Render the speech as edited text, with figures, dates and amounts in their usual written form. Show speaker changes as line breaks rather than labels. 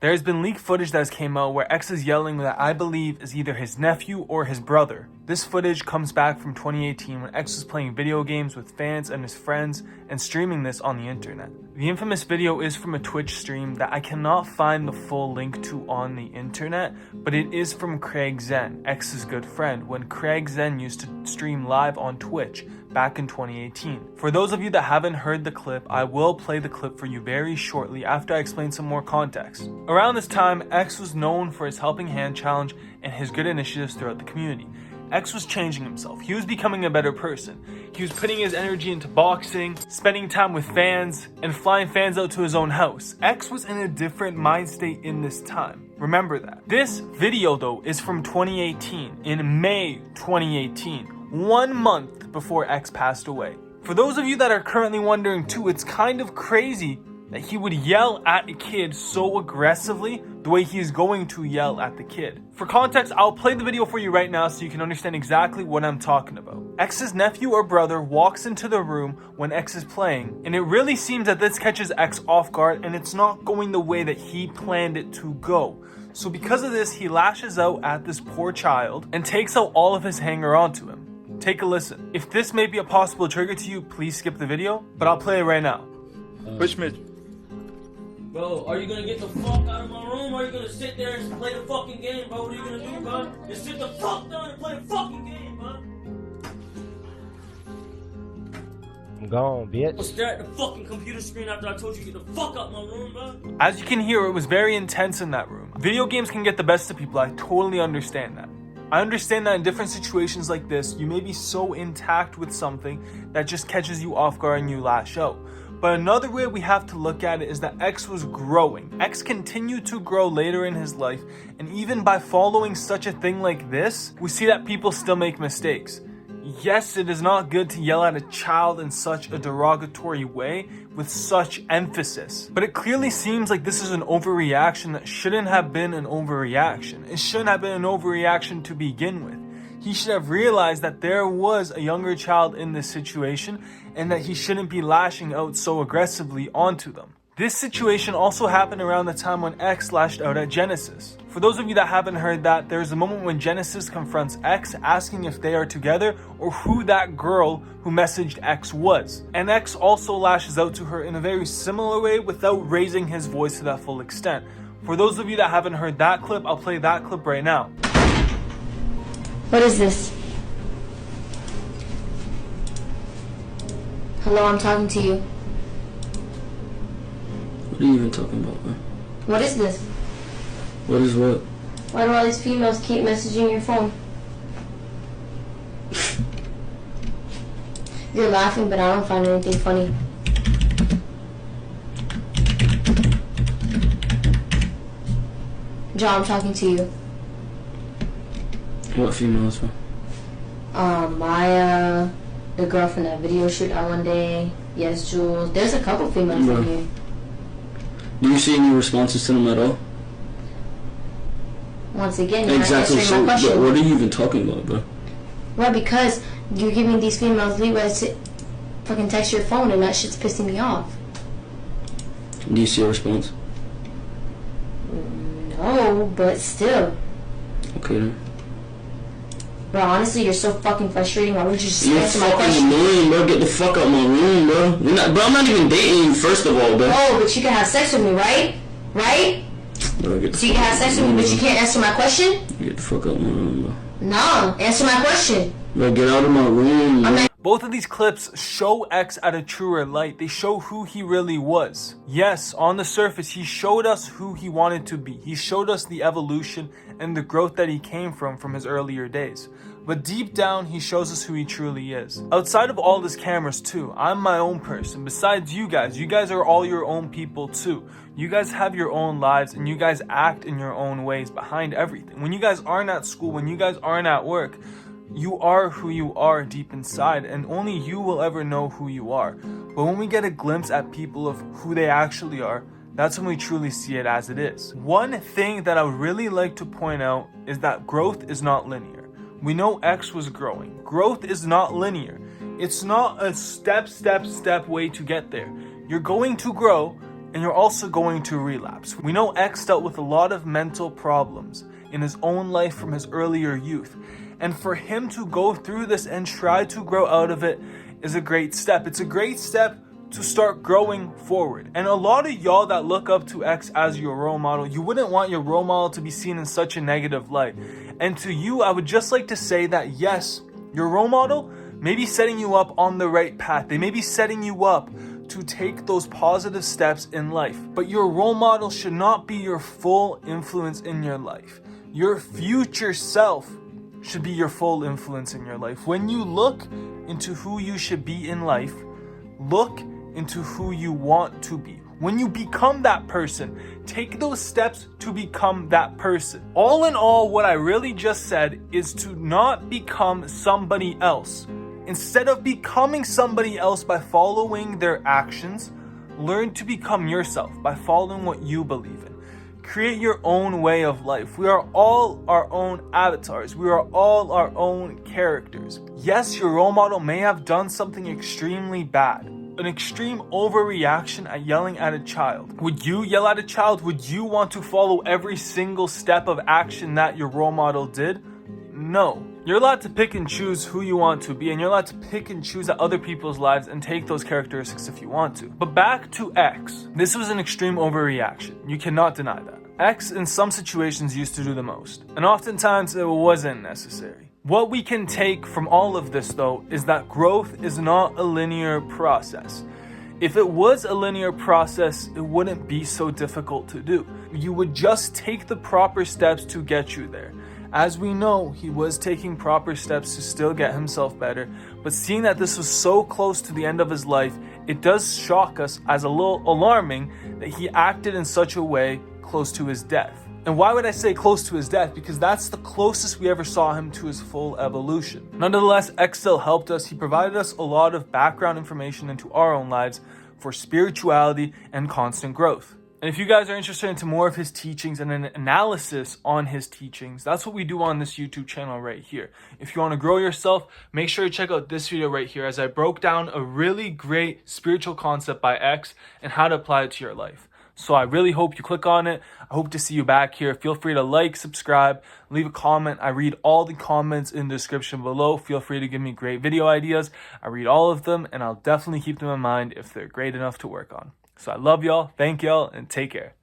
There's been leaked footage that has came out where X is yelling that I believe is either his nephew or his brother. This footage comes back from 2018 when X was playing video games with fans and his friends and streaming this on the internet. The infamous video is from a Twitch stream that I cannot find the full link to on the internet, but it is from Craig Zen, X's good friend, when Craig Zen used to stream live on Twitch back in 2018. For those of you that haven't heard the clip, I will play the clip for you very shortly after I explain some more context. Around this time, X was known for his Helping Hand challenge and his good initiatives throughout the community. X was changing himself. He was becoming a better person. He was putting his energy into boxing, spending time with fans, and flying fans out to his own house. X was in a different mind state in this time. Remember that. This video though is from 2018, in May 2018, 1 month before X passed away. For those of you that are currently wondering too, it's kind of crazy that he would yell at a kid so aggressively the way he is going to yell at the kid. For context, I'll play the video for you right now so you can understand exactly what I'm talking about. X's nephew or brother walks into the room when X is playing, and it really seems that this catches X off guard and it's not going the way that he planned it to go. So because of this, he lashes out at this poor child and takes out all of his anger onto him. Take a listen. If this may be a possible trigger to you, please skip the video, but I'll play it right now.
Which midget?
Bro, are you gonna get the fuck out of my room, or are you gonna sit there and play the fucking game, bro? What are you gonna do, bro? Just sit the fuck down and play the fucking game, bro.
I'm gone, bitch.
I'll stare at the fucking computer screen after I told you to get the fuck out my room, bro.
As you can hear, it was very intense in that room. Video games can get the best of people. I totally understand that. I understand that in different situations like this, you may be so intact with something that just catches you off guard and you lash out. But another way we have to look at it is that X was growing. X continued to grow later in his life, and even by following such a thing like this, we see that people still make mistakes. Yes, it is not good to yell at a child in such a derogatory way with such emphasis, but it clearly seems like this is an overreaction that shouldn't have been an overreaction. It shouldn't have been an overreaction to begin with. He should have realized that there was a younger child in this situation and that he shouldn't be lashing out so aggressively onto them. This situation also happened around the time when X lashed out at Genesis. For those of you that haven't heard that, there's a moment when Genesis confronts X asking if they are together or who that girl who messaged X was. And X also lashes out to her in a very similar way without raising his voice to that full extent. For those of you that haven't heard that clip, I'll play that clip right now.
What is this? Hello, I'm talking to you.
What are you even talking about, bro?
What is this?
What is what?
Why do all these females keep messaging your phone? You're laughing, but I don't find anything funny. John, I'm talking to you.
What females, bro?
Maya, the girl from that video shoot out one day. Yes, Jules. There's a couple females in here.
Do you see any responses to them at all?
Once again, you're
Exactly.
not answering my question.
So, what are you even talking about, bro?
Well, because you're giving these females leeway to fucking text your phone, and that shit's pissing me off.
Do you see a response?
No, but still.
Okay, then.
Bro, honestly, you're so fucking frustrating. Why would you just
You're
answer my
fucking
question?
annoying, bro. Get the fuck out my room, bro. Bro, I'm not even dating you, first of all, bro.
Oh, but you can have sex with me, right? Right?
Bro, get the
So you can have sex with me, but you can't answer my question?
Get the fuck out my room, bro.
No, answer my question.
Bro, get out of my room, bro.
Both of these clips show X at a truer light. They show who he really was. Yes, on the surface, he showed us who he wanted to be. He showed us the evolution and the growth that he came from his earlier days. But deep down, he shows us who he truly is. Outside of all these cameras too, I'm my own person. Besides you guys are all your own people too. You guys have your own lives and you guys act in your own ways behind everything. When you guys aren't at school, when you guys aren't at work, you are who you are deep inside, and only you will ever know who you are. But when we get a glimpse at people of who they actually are, that's when we truly see it as it is. One thing that I would really like to point out is that growth is not linear. We know X was growing. Growth is not linear. It's not a step way to get there. You're going to grow, and you're also going to relapse. We know X dealt with a lot of mental problems in his own life from his earlier youth. And for him to go through this and try to grow out of it is a great step. It's a great step to start growing forward. And a lot of y'all that look up to X as your role model, you wouldn't want your role model to be seen in such a negative light. And to you, I would just like to say that yes, your role model may be setting you up on the right path. They may be setting you up to take those positive steps in life. But your role model should not be your full influence in your life. Your future self should be your full influence in your life. When you look into who you should be in life, look into who you want to be. When you become that person, take those steps to become that person. All in all, what I really just said is to not become somebody else. Instead of becoming somebody else by following their actions, learn to become yourself by following what you believe in. Create your own way of life. We are all our own avatars. We are all our own characters. Yes, your role model may have done something extremely bad. An extreme overreaction at yelling at a child. Would you yell at a child? Would you want to follow every single step of action that your role model did? No. You're allowed to pick and choose who you want to be, and you're allowed to pick and choose at other people's lives and take those characteristics if you want to. But back to X. This was an extreme overreaction. You cannot deny that. X in some situations used to do the most, and oftentimes it wasn't necessary. What we can take from all of this, though, is that growth is not a linear process. If it was a linear process, it wouldn't be so difficult to do. You would just take the proper steps to get you there. As we know, he was taking proper steps to still get himself better, but seeing that this was so close to the end of his life, it does shock us as a little alarming that he acted in such a way close to his death. And why would I say close to his death? Because that's the closest we ever saw him to his full evolution. Nonetheless, X still helped us. He provided us a lot of background information into our own lives for spirituality and constant growth. And if you guys are interested into more of his teachings and an analysis on his teachings, that's what we do on this YouTube channel right here. If you want to grow yourself, make sure to check out this video right here as I broke down a really great spiritual concept by X and how to apply it to your life. So I really hope you click on it. I hope to see you back here. Feel free to like, subscribe, leave a comment. I read all the comments in the description below. Feel free to give me great video ideas. I read all of them, and I'll definitely keep them in mind if they're great enough to work on. So I love y'all, thank y'all, and take care.